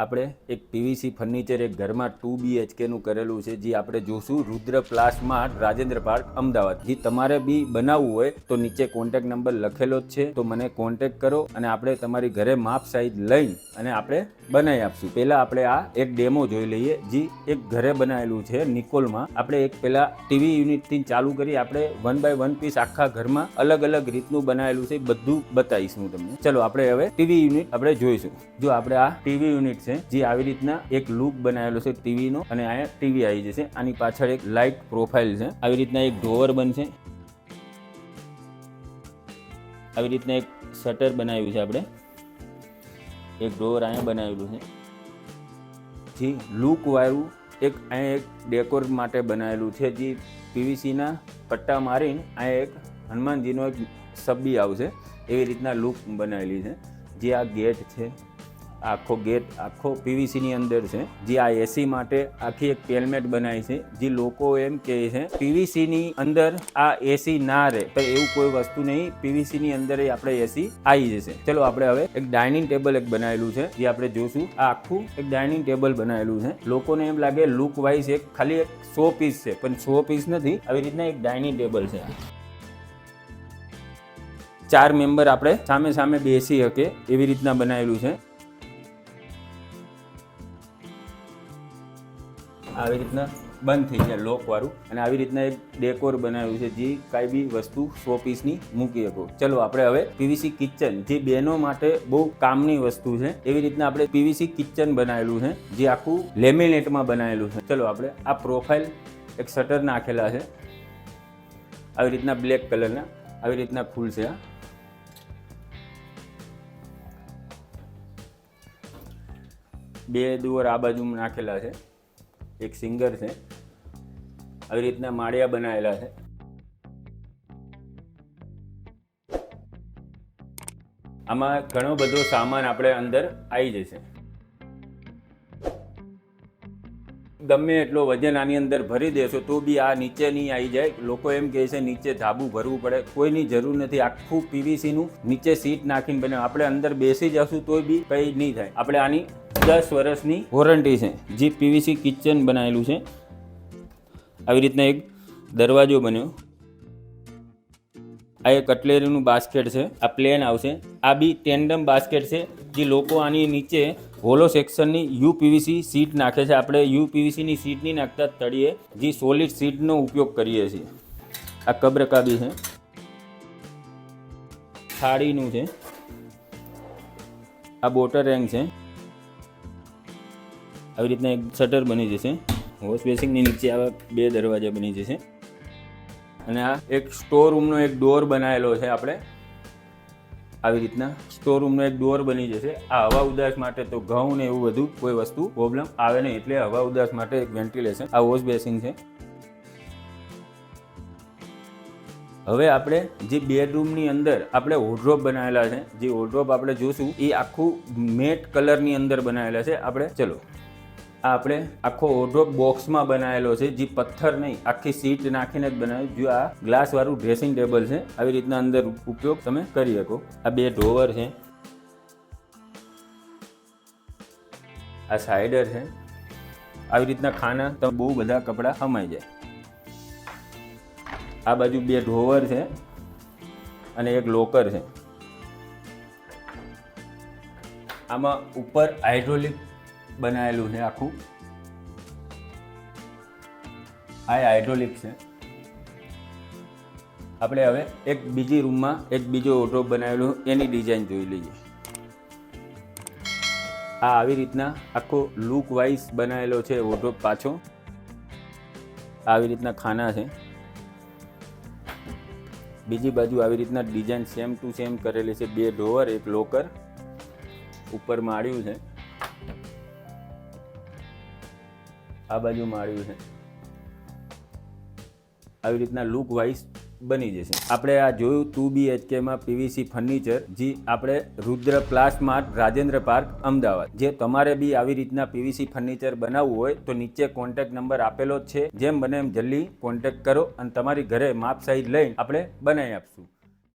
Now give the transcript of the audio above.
આપણે એક PVC furniture એક ઘરમાં 2 BHK નું કરેલું છે, જે આપણે જોશું રુદ્ર પ્લાસ માર્ટ, રાજેન્દ્ર પાર્ક, અમદાવાદ. જે તમારે બી બનાવવું હોય તો નીચે કોન્ટેક્ટ નંબર લખેલો જ છે, તો મને કોન્ટેક્ટ કરો અને આપણે તમારી ઘરે માપ સાઈઝ લઈને અને આપણે બનાવી આપશું. પહેલા આપણે આ એક ડેમો જોઈ લઈએ, જે એક ઘરે બનાવેલું છે નિકોલમાં. આપણે એક પહેલા ટીવી યુનિટથી ચાલુ કરી આપણે 1 બાય 1 પીસ આખા ઘરમાં અલગ અલગ રીતનું બનાવેલું છે, બધું બતાવીશ હું તમને. ચલો આપણે હવે ટીવી યુનિટ આપણે જોઈશું. જો આપણે આ ટીવી યુનિટ છે, જે આવી રીતના એક લૂક બનાવેલો છે ટીવી નો, અને અહીંયા ટીવી આવી જશે. આની પાછળ એક લાઇટ પ્રોફાઇલ છે. આવી રીતના એક ડ્રોવર બનશે. આવી રીતના એક શટર બનાવ્યું છે, આપણે એક ડ્રોવર અહીંયા બનાવેલું છે. જે લૂક વાળું એક અહીંયા એક ડેકોર માટે બનાવેલું છે, જે પીવીસી ના પટ્ટા મારીને અહીંયા એક હનુમાનજીનો એક છબી આવશે. એવી રીતના લૂક બનાવેલી છે. જે આ ગેટ છે, આખો ગેટ આખો પીવીસી ની અંદર છે. જે આ એસી માટે આખી એક પેલમેટ બનાવી છે. જે લોકો એમ કહે છે પીવીસી ની અંદર આ એસી ના રહે, તો એવું કોઈ વસ્તુ નહીં. પીવીસી ની અંદર આપણે એસી આવી જશે. ચલો આપણે હવે એક ડાઇનિંગ ટેબલ એક બનાવેલું છે, જે આપણે જોશું. આ આખું એક ડાઇનિંગ ટેબલ બનાવેલું છે. લોકોને એમ લાગે લુક વાઇઝ એક ખાલી એક 100 પીસ છે, પણ 100 પીસ નથી. આવી રીતના એક ડાઇનિંગ ટેબલ છે. 4 મેમ્બર આપણે સામે સામે બેસી શકે એવી રીતના બનાવેલું છે. આવી રીતના બંધ થઈ જાય લોક વાળું, અને આવી રીતના એક ડેકોર બનાવ્યું છે, જે કાંઈ બી વસ્તુ 100 પીસની મૂકી શકો. ચલો આપણે હવે પીવીસી કિચન, જે બહેનો માટે બહુ કામની વસ્તુ છે, એવી રીતના આપણે પીવીસી કિચન બનાવેલું છે, જે આખું લેમિનેટમાં બનાવેલું છે. ચલો આપણે આ પ્રોફાઇલ એક શટર નાખેલા છે, આવી રીતના બ્લેક કલરના, આવી રીતના ખુલશે. બે ડોર આ બાજુ નાખેલા છે, એક સિંગર છે. આવી રીતના માળિયા બનાવેલા છે. આમાં ઘણો બધો સામાન આપણે અંદર આવી જશે. ગમે એટલો વજન આની અંદર ભરી દેશો તો બી આ નીચે નહીં આવી જાય. લોકો એમ કહે છે નીચે ધાબુ ભરવું પડે, કોઈની જરૂર નથી. આખું પીવીસી નું નીચે સીટ નાખીને બને. આપણે અંદર બેસી જશું તોય બી કંઈ નહીં થાય. આપણે આની 10 વર્ષની વોરંટી છે. જે પીવીસી કિચન બનાવેલું છે. આવી રીતના એક દરવાજો બન્યો. આ એક કટલેરીનું બાસ્કેટ છે. આ પ્લેન આવશે. આ બી ટેન્ડમ બાસ્કેટ છે. જે લોકો આની નીચે હોલો સેક્શનની યુપીવીસી સીટ નાખે છે. આપણે યુપીવીસીની સીટ નહીં નાખતા, તળિયે જે સોલિડ સીટનો ઉપયોગ કરીએ છીએ. આ કબ્રકાબી છે. થાળીનું છે. આ બોટર રેંગ છે. આવી રીતના એક શટર બની જશે. વોશ બેસિનની નીચે આવા 2 દરવાજા બની જશે. અને આ એક સ્ટોર રૂમનો એક ડોર બનાવેલો છે. આપણે આવી રીતના સ્ટોર રૂમનો એક ડોર બની જશે. આ હવા ઉદાસ માટે તો ઘઉં ને એવું બધું કોઈ વસ્તુ પ્રોબ્લેમ આવે નહીં, એટલે હવા ઉદાસ માટે એક વેન્ટિલેશન. આ વોશ બેસિન છે. હવે આપણે જે બેડરૂમની અંદર આપણે વોર્ડરોબ બનાવેલા છે, જે વોર્ડરોબ આપણે જોશું એ આખું મેટ કલરની અંદર બનાવેલા છે. આપણે ચલો આ આપણે આખો વોર્ડરોબ બોક્સમાં બનાવેલો છે, જે પથ્થર નહીં આખી સીટ નાખીને જ બનાવ્યું. જો આ ગ્લાસ વાળું ડ્રેસિંગ ટેબલ છે. આવી રીતના અંદર ઉપયોગ તમે કરી શકો. આ 2 ડ્રોવર છે. આ સાઇડર છે. આવી રીતના ખાના તમે બહુ બધા કપડાં સમાઈ જાય. આ બાજુ 2 ડ્રોવર છે અને એક લોકર છે. આમાં ઉપર હાઇડ્રોલિક બનાવેલું છે આખું. આ હાઇડ્રોલિક છે. આપણે હવે એક બીજી રૂમમાં એક બીજો વોર્ડરોબ બનાવેલું, એની ડિઝાઇન જોઈ લઈએ. આ આવી રીતના આખો લુક વાઇઝ બનાવેલો છે વોર્ડરોબ પાછો. આવી રીતના ખાના છે. બીજી બાજુ આવી રીતના ડિઝાઇન સેમ ટુ સેમ કરેલી છે. 2 ડોર, એક લોકર, ઉપર માળ્યું છે. આ બાજુ માળ્યું છે. આવી રીતના લુક વાઇઝ બની જશે. આપણે આ જોયું 2 BHK માં પીવીસી ફર્નિચર, જે આપણે રુદ્ર પ્લાસ માર્ટ, રાજેન્દ્ર પાર્ક, અમદાવાદ. જે તમારે બી આવી રીતના પીવીસી ફર્નિચર બનાવવું હોય તો નીચે કોન્ટેક્ટ નંબર આપેલો જ છે. જેમ બને એમ જલ્દી કોન્ટેક્ટ કરો અને તમારી ઘરે માપ સાઈઝ લઈને આપણે બનાવી આપશું.